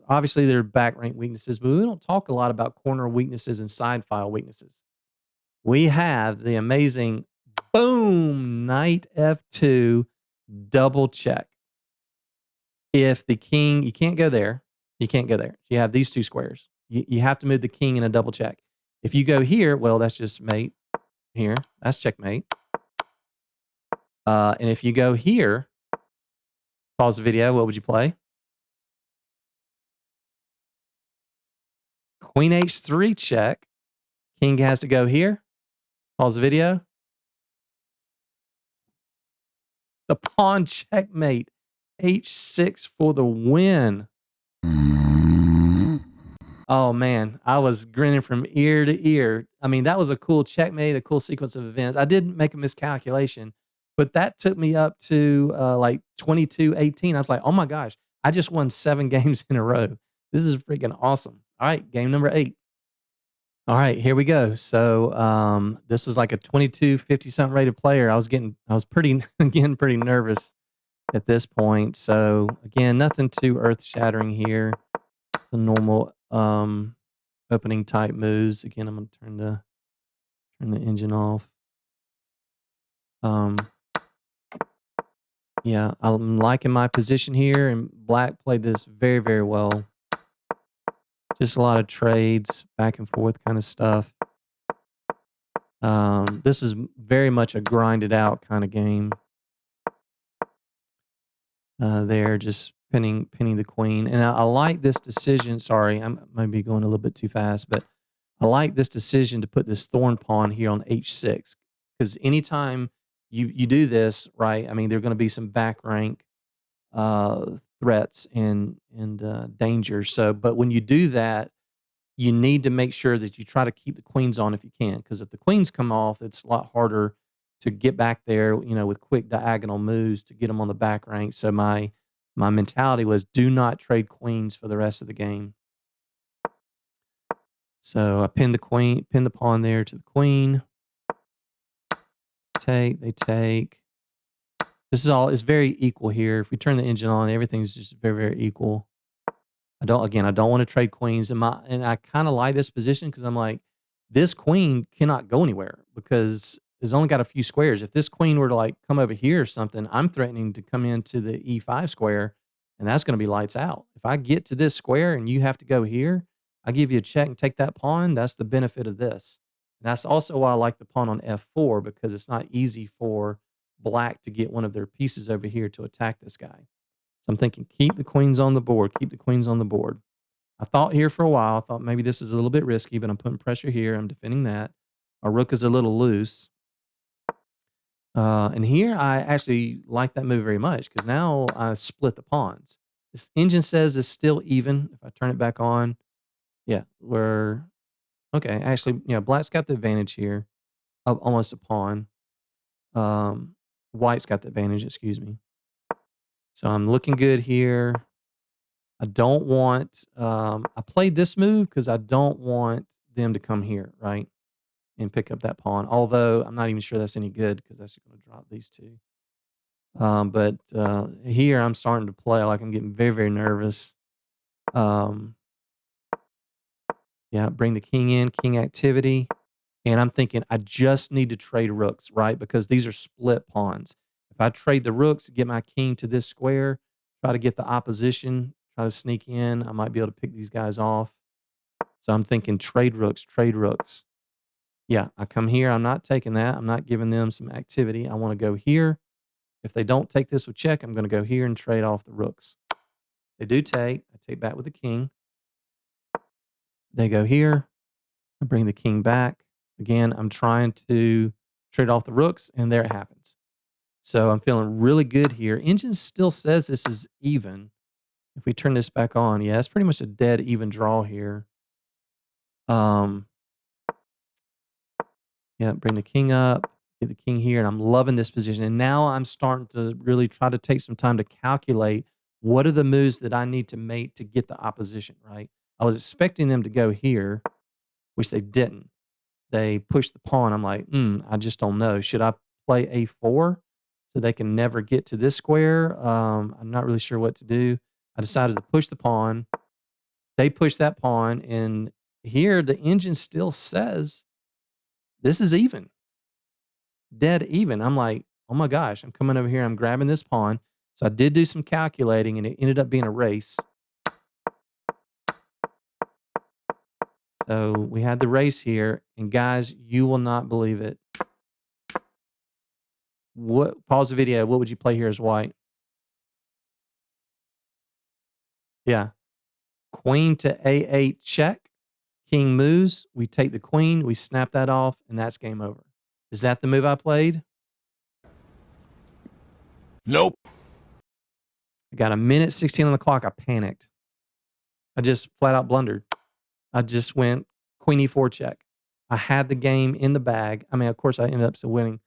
obviously there are back rank weaknesses, but we don't talk a lot about corner weaknesses and side file weaknesses. We have the amazing boom, knight f2, double check. If the king, you can't go there. You can't go there. You have these two squares. You have to move the king in a double check. If you go here, well, that's just mate here. That's checkmate. And if you go here, pause the video, what would you play? Queen h3 check. King has to go here. Pause the video. The pawn checkmate. h6 for the win. Oh, man. I was grinning from ear to ear. I mean, that was a cool checkmate, a cool sequence of events. I didn't make a miscalculation, but that took me up to like 22-18. I was like, oh, my gosh. I just won 7 games in a row. This is freaking awesome. All right, game number 8. All right, here we go. So this was like a 22, 50-something rated player. I was pretty nervous at this point. So again, nothing too earth-shattering here. The normal opening type moves. Again, I'm going to turn the engine off. Yeah, I'm liking my position here, and black played this very, very well. Just a lot of trades, back and forth kind of stuff. This is very much a grinded out kind of game. There, just pinning the queen. And I like this decision. Sorry, I might be going a little bit too fast, but I like this decision to put this thorn pawn here on h6. Because anytime you do this, right, I mean, there are going to be some back rank threats and dangers. So, but when you do that, you need to make sure that you try to keep the queens on if you can, because if the queens come off, it's a lot harder to get back there, with quick diagonal moves to get them on the back rank. So my mentality was do not trade queens for the rest of the game. So I pin the pawn there to the queen. They take. This is very equal here. If we turn the engine on, everything's just very, very equal. I don't want to trade queens. And I kind of like this position because I'm like, this queen cannot go anywhere because it's only got a few squares. If this queen were to like come over here or something, I'm threatening to come into the E5 square, and that's going to be lights out. If I get to this square and you have to go here, I give you a check and take that pawn. That's the benefit of this. And that's also why I like the pawn on F4 because it's not easy for black to get one of their pieces over here to attack this guy. So I'm thinking, keep the queens on the board. Keep the queens on the board. I thought here for a while. I thought maybe this is a little bit risky, but I'm putting pressure here. I'm defending that. Our rook is a little loose. And here I actually like that move very much because now I split the pawns. This engine says it's still even. If I turn it back on, yeah, we're okay. Actually, yeah, black's got the advantage here of almost a pawn. White's got the advantage, excuse me. So I'm looking good here. I don't want, I played this move because I don't want them to come here, right? And pick up that pawn. Although I'm not even sure that's any good because that's going to drop these two. But here I'm starting to play like I'm getting very, very nervous. Yeah, bring the king in, king activity. And I'm thinking I just need to trade rooks, right? Because these are split pawns. If I trade the rooks, get my king to this square, try to get the opposition, try to sneak in, I might be able to pick these guys off. So I'm thinking trade rooks, trade rooks. Yeah, I come here. I'm not taking that. I'm not giving them some activity. I want to go here. If they don't take this with check, I'm going to go here and trade off the rooks. They do take. I take back with the king. They go here. I bring the king back. Again, I'm trying to trade off the rooks, and there it happens. So I'm feeling really good here. Engine still says this is even. If we turn this back on, yeah, it's pretty much a dead even draw here. Yeah, bring the king up, get the king here, and I'm loving this position. And now I'm starting to really try to take some time to calculate what are the moves that I need to make to get the opposition, right? I was expecting them to go here, which they didn't. They pushed the pawn. I'm like, I just don't know. Should I play A4 so they can never get to this square? I'm not really sure what to do. I decided to push the pawn. They pushed that pawn, and here the engine still says this is even. Dead even. I'm like, oh my gosh, I'm coming over here. I'm grabbing this pawn. So I did do some calculating, and it ended up being a race. So we had the race here, and guys, you will not believe it. Pause the video. What would you play here as white? Yeah. Queen to A8 check. King moves. We take the queen. We snap that off, and that's game over. Is that the move I played? Nope. I got a minute 16 on the clock. I panicked. I just flat out blundered. I just went queen E4 check. I had the game in the bag. I mean, of course, I ended up still winning,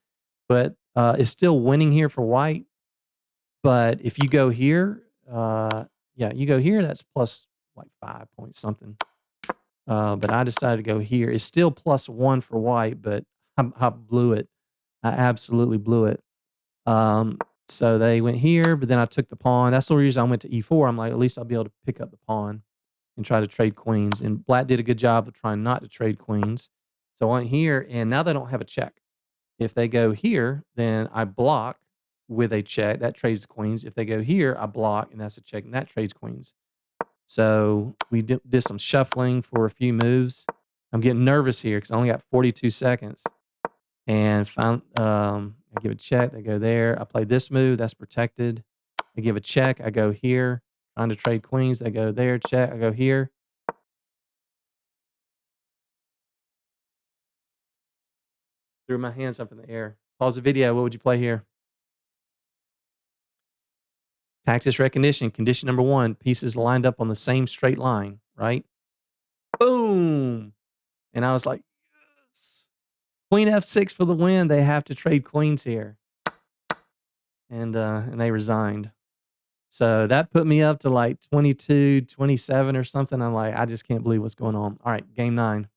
but it's still winning here for white. But if you go here, yeah, you go here, that's plus like 5 point something. But I decided to go here. It's still +1 for white, but I blew it. I absolutely blew it. So they went here, but then I took the pawn. That's the reason I went to E4. I'm like, at least I'll be able to pick up the pawn and try to trade queens. And black did a good job of trying not to trade queens. So I went here, and now they don't have a check. If they go here, then I block with a check. That trades the queens. If they go here, I block, and that's a check, and that trades queens. So we did some shuffling for a few moves. I'm getting nervous here because I only got 42 seconds. And I give a check. They go there. I play this move. That's protected. I give a check. I go here. Trying to trade queens. They go there. Check. I go here. Threw my hands up in the air. Pause the video. What would you play here? Tactics recognition. Condition number 1. Pieces lined up on the same straight line, right? Boom. And I was like, yes. Queen F6 for the win. They have to trade queens here. And they resigned. So that put me up to like 22, 27 or something. I'm like, I just can't believe what's going on. All right, game 9.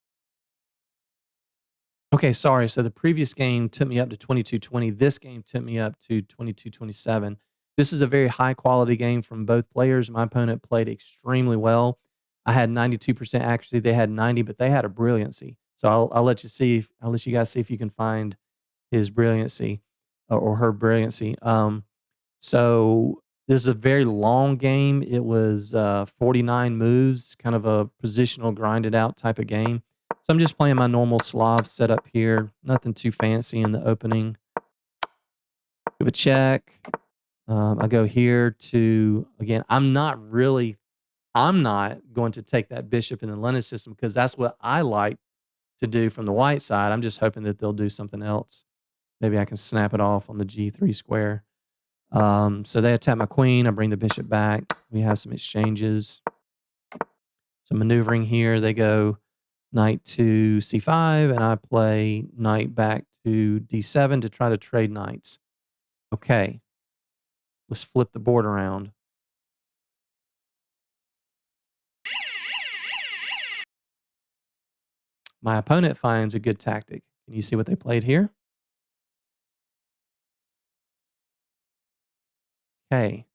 Okay, sorry. So the previous game took me up to 22-20. This game took me up to 22-27. This is a very high quality game from both players. My opponent played extremely well. I had 92% accuracy. They had 90, but they had a brilliancy. So I'll let you see. I'll let you guys see if you can find his brilliancy or her brilliancy. So this is a very long game. It was 49 moves, kind of a positional grinded out type of game. So I'm just playing my normal Slav setup here. Nothing too fancy in the opening. Give a check. I go here to, again, I'm not going to take that bishop in the London system because that's what I like to do from the white side. I'm just hoping that they'll do something else. Maybe I can snap it off on the G3 square. So they attack my queen. I bring the bishop back. We have some exchanges. Some maneuvering here. They go knight to c5, and I play knight back to d7 to try to trade knights. Okay. Let's flip the board around. My opponent finds a good tactic. Can you see what they played here? Okay.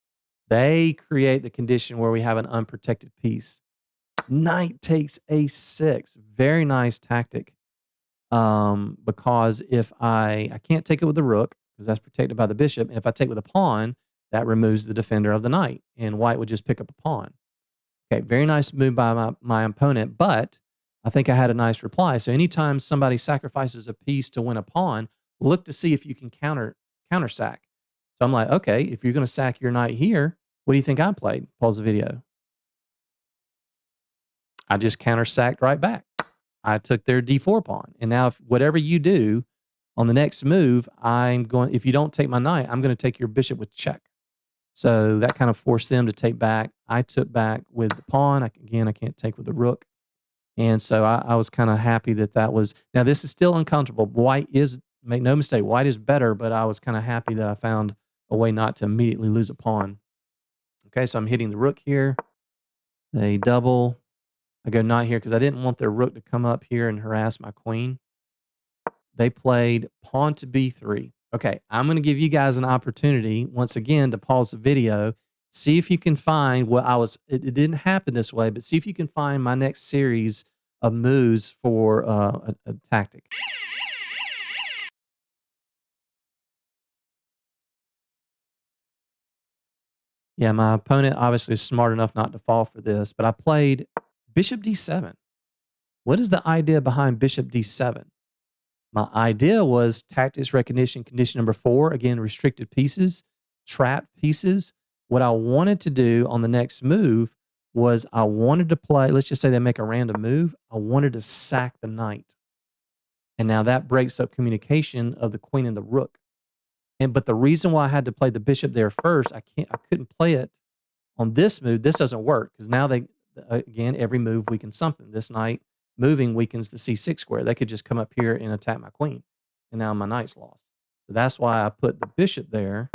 They create the condition where we have an unprotected piece. Knight takes a6. Very nice tactic. Because if I can't take it with the rook because that's protected by the bishop. And if I take with a pawn, that removes the defender of the knight. And white would just pick up a pawn. Okay, very nice move by my opponent, but I think I had a nice reply. So anytime somebody sacrifices a piece to win a pawn, look to see if you can counter sack. So I'm like, okay, if you're going to sack your knight here, what do you think I played? Pause the video. I just counter sacked right back. I took their d4 pawn. And now if whatever you do on the next move, if you don't take my knight, I'm going to take your bishop with check. So that kind of forced them to take back. I took back with the pawn. Again, I can't take with the rook. And so I was kind of happy that was, now this is still uncomfortable. White is, make no mistake, white is better, but I was kind of happy that I found a way not to immediately lose a pawn. Okay, so I'm hitting the rook here. They double. I go knight here because I didn't want their rook to come up here and harass my queen. They played pawn to b3. Okay, I'm going to give you guys an opportunity, once again, to pause the video. See if you can find what it didn't happen this way, but see if you can find my next series of moves for a tactic. Yeah, my opponent obviously is smart enough not to fall for this, but I played bishop d7. What is the idea behind bishop d7? My idea was tactics recognition, condition number 4. Again, restricted pieces, trapped pieces. What I wanted to do on the next move was I wanted to play, let's just say they make a random move. I wanted to sack the knight. And now that breaks up communication of the queen and the rook. But the reason why I had to play the bishop there first, I couldn't play it on this move. This doesn't work because now again, every move weakens something. This knight moving weakens the c6 square. They could just come up here and attack my queen. And now my knight's lost. So that's why I put the bishop there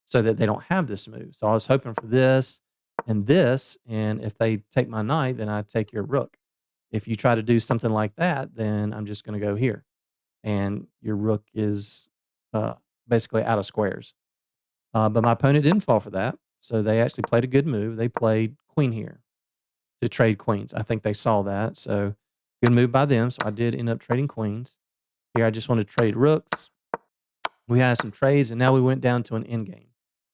so that they don't have this move. So I was hoping for this and this. And if they take my knight, then I take your rook. If you try to do something like that, then I'm just going to go here. And your rook is basically out of squares. But my opponent didn't fall for that. So they actually played a good move. They played queen here to trade queens. I think they saw that. So good move by them. So I did end up trading queens. Here I just want to trade rooks. We had some trades, and now we went down to an endgame.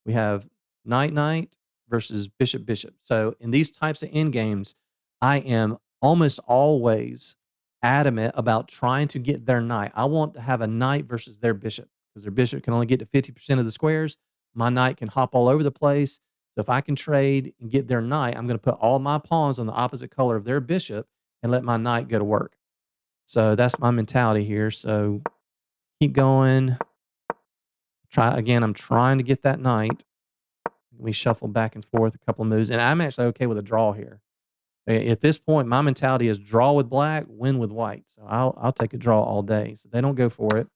We have knight-knight versus bishop-bishop. So in these types of endgames, I am almost always adamant about trying to get their knight. I want to have a knight versus their bishop because their bishop can only get to 50% of the squares. My knight can hop all over the place. So if I can trade and get their knight, I'm going to put all my pawns on the opposite color of their bishop and let my knight go to work. So that's my mentality here. So keep going. I'm trying to get that knight. We shuffle back and forth a couple of moves, and I'm actually okay with a draw here. At this point, my mentality is draw with black, win with white. So I'll take a draw all day. So they don't go for it.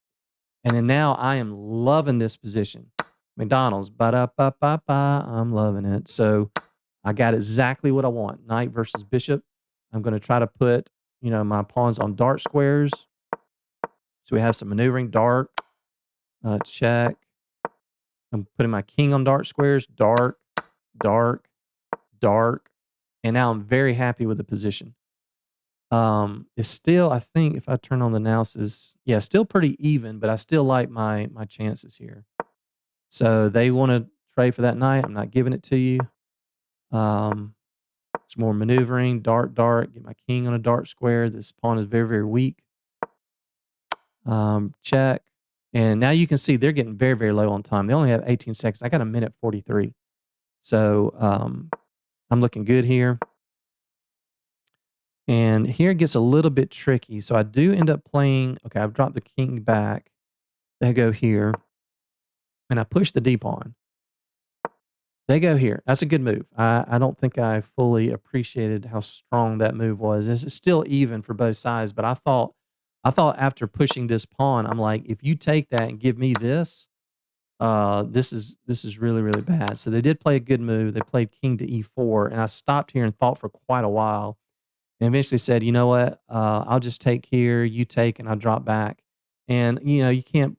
And then now I am loving this position. McDonald's, ba-da-ba-ba-ba, I'm loving it. So I got exactly what I want. Knight versus bishop. I'm going to try to put, my pawns on dark squares. So we have some maneuvering, dark, check. I'm putting my king on dark squares, dark, dark, dark. And now I'm very happy with the position. It's still, I think if I turn on the analysis, yeah, still pretty even, but I still like my chances here. So they want to trade for that knight. I'm not giving it to you. Some more maneuvering, dark, dark. Get my king on a dark square. This pawn is very, very weak. Check. And now you can see they're getting very, very low on time. They only have 18 seconds. I got a minute 43. So I'm looking good here. And here it gets a little bit tricky. So I do end up playing, okay, I've dropped the king back. They go here. And I push the d pawn. They go here. That's a good move. I don't think I fully appreciated how strong that move was. It's still even for both sides, but I thought after pushing this pawn, I'm like, if you take that and give me this, this is really, really bad. So they did play a good move. They played king to e4, and I stopped here and thought for quite a while. And eventually said, you know what? I'll just take here, you take, and I'll drop back. And you can't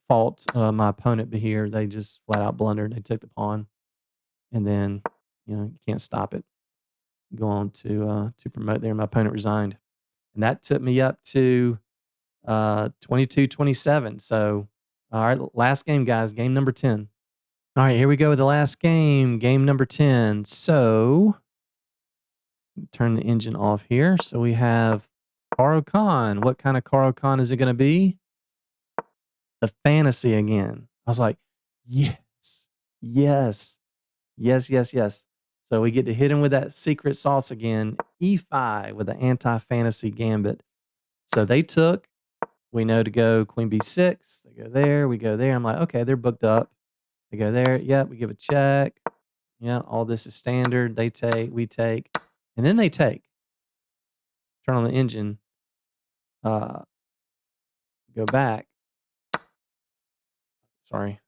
fault my opponent here. They just flat out blundered. They took the pawn, and then you can't stop it. Go on to promote there. My opponent resigned, and that took me up to 22-27. So all right, last game, guys. Game number 10. All right, here we go with the last game. Game number 10. So turn the engine off here. So we have Caro-Kann. What kind of Caro-Kann is it going to be? The fantasy again. I was like, yes, yes, yes, yes, yes. So we get to hit him with that secret sauce again. E5 with the anti-fantasy gambit. So they took, we know to go queen b6. They go there, we go there. I'm like, okay, they're booked up. They go there. Yep, we give a check. Yeah, all this is standard. They take, we take. And then they take. Turn on the engine. Go back. Sorry.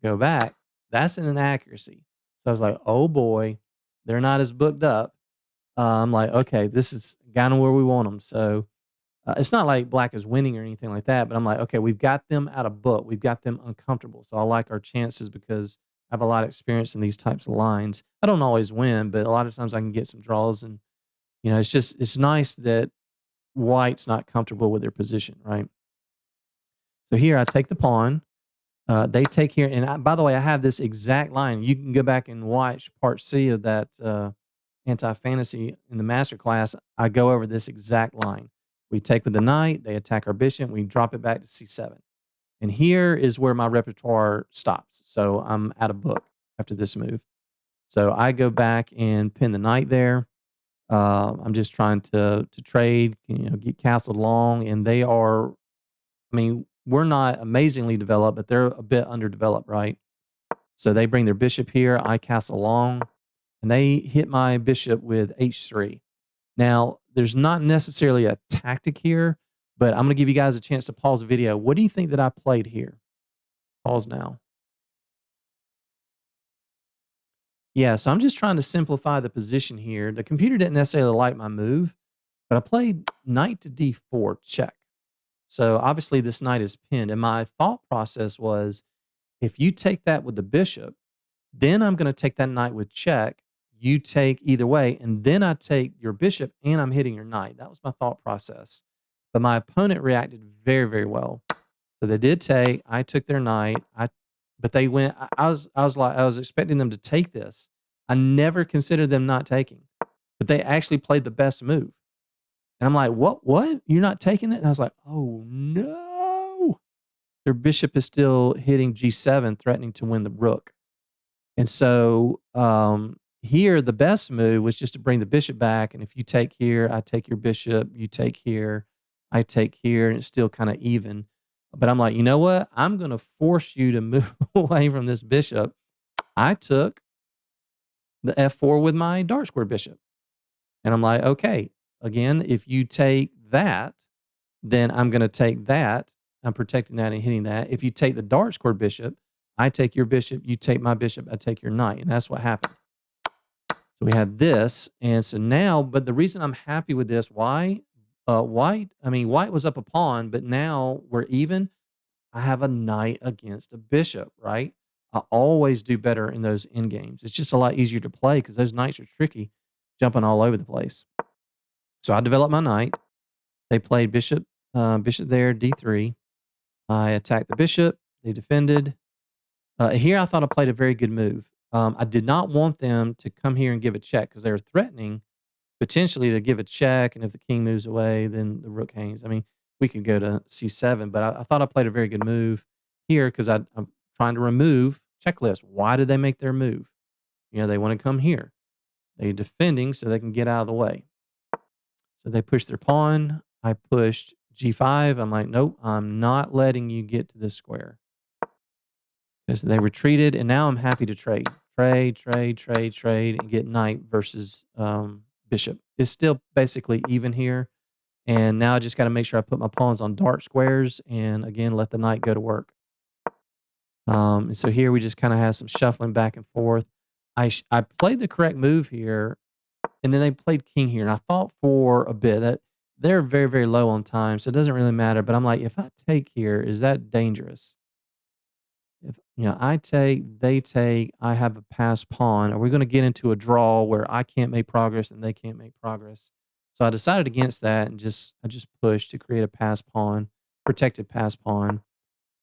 Go back. That's an inaccuracy. So I was like, oh boy, they're not as booked up. I'm like, okay, this is kind of where we want them. So it's not like black is winning or anything like that, but I'm like, okay, we've got them out of book. We've got them uncomfortable. So I like our chances because I have a lot of experience in these types of lines. I don't always win, but a lot of times I can get some draws. And, it's nice that white's not comfortable with their position, right? So here I take the pawn. They take here. And by the way, I have this exact line. You can go back and watch part C of that anti-fantasy in the masterclass. I go over this exact line. We take with the knight. They attack our bishop. We drop it back to c7. And here is where my repertoire stops. So I'm out of book after this move. So I go back and pin the knight there. I'm just trying to trade, get castled long. And they are, we're not amazingly developed, but they're a bit underdeveloped, right? So they bring their bishop here. I castle long. And they hit my bishop with h3. Now, there's not necessarily a tactic here, but I'm going to give you guys a chance to pause the video. What do you think that I played here? Pause now. Yeah, so I'm just trying to simplify the position here. The computer didn't necessarily like my move, but I played knight to d4, check. So obviously this knight is pinned. And my thought process was, if you take that with the bishop, then I'm going to take that knight with check. You take either way, and then I take your bishop, and I'm hitting your knight. That was my thought process. But my opponent reacted very, very well. So they did take. I took their knight. But they went. I was expecting them to take this. I never considered them not taking, but they actually played the best move. And I'm like, what? What? You're not taking it? And I was like, oh no! Their bishop is still hitting g7, threatening to win the rook. And so here, the best move was just to bring the bishop back. And if you take here, I take your bishop. You take here, I take here, and it's still kind of even. But I'm like, you know what? I'm going to force you to move away from this bishop. I took the f4 with my dark square bishop. And I'm like, okay, again, if you take that, then I'm going to take that. I'm protecting that and hitting that. If you take the dark square bishop, I take your bishop, you take my bishop, I take your knight. And that's what happened. So we had this. And so now, but the reason I'm happy with this, why? White was up a pawn, but now we're even. I have a knight against a bishop, right? I always do better in those end games. It's just a lot easier to play because those knights are tricky, jumping all over the place. So I developed my knight. They played bishop there, d3. I attacked the bishop. They defended. Here, I thought I played a very good move. I did not want them to come here and give a check because they were threatening potentially to give a check, and if the king moves away, then the rook hangs. We could go to c7, but I thought I played a very good move here because I'm trying to remove checklist. Why did they make their move? They want to come here. They're defending so they can get out of the way. So they pushed their pawn. I pushed g5. I'm like, nope, I'm not letting you get to this square. Because they retreated, and now I'm happy to trade. Trade, and get knight versus bishop. It's still basically even here. And now I just got to make sure I put my pawns on dark squares and, again, let the knight go to work. And so here we just kind of have some shuffling back and forth. I played the correct move here, and then they played king here. And I thought for a bit that they're very, very low on time, so it doesn't really matter. But I'm like, if I take here, is that dangerous? If I take, they take, I have a passed pawn. Are we going to get into a draw where I can't make progress and they can't make progress? So I decided against that and I just pushed to create a passed pawn, protected passed pawn.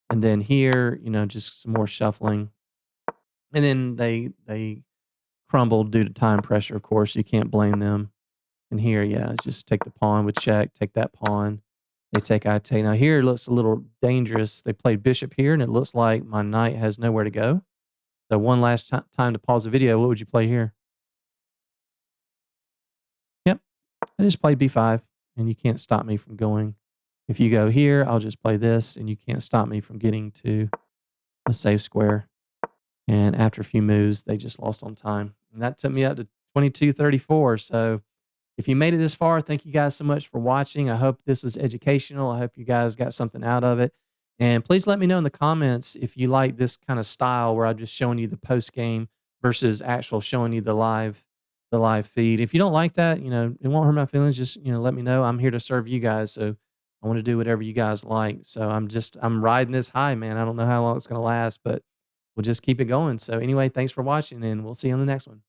And then here, just some more shuffling. And then they crumbled due to time pressure, of course. You can't blame them. And here, yeah, just take the pawn with check, take that pawn. They take, I take. Now here it looks a little dangerous. They played bishop here, and it looks like my knight has nowhere to go. So one last time to pause the video. What would you play here? Yep, I just played b5, and you can't stop me from going. If you go here, I'll just play this, and you can't stop me from getting to a safe square. And after a few moves, they just lost on time. And that took me up to 22-34. So if you made it this far, thank you guys so much for watching. I hope this was educational. I hope you guys got something out of it. And please let me know in the comments if you like this kind of style where I'm just showing you the post game versus actual showing you the live feed. If you don't like that, it won't hurt my feelings. Just, let me know. I'm here to serve you guys. So I want to do whatever you guys like. So I'm riding this high, man. I don't know how long it's going to last, but we'll just keep it going. So anyway, thanks for watching, and we'll see you on the next one.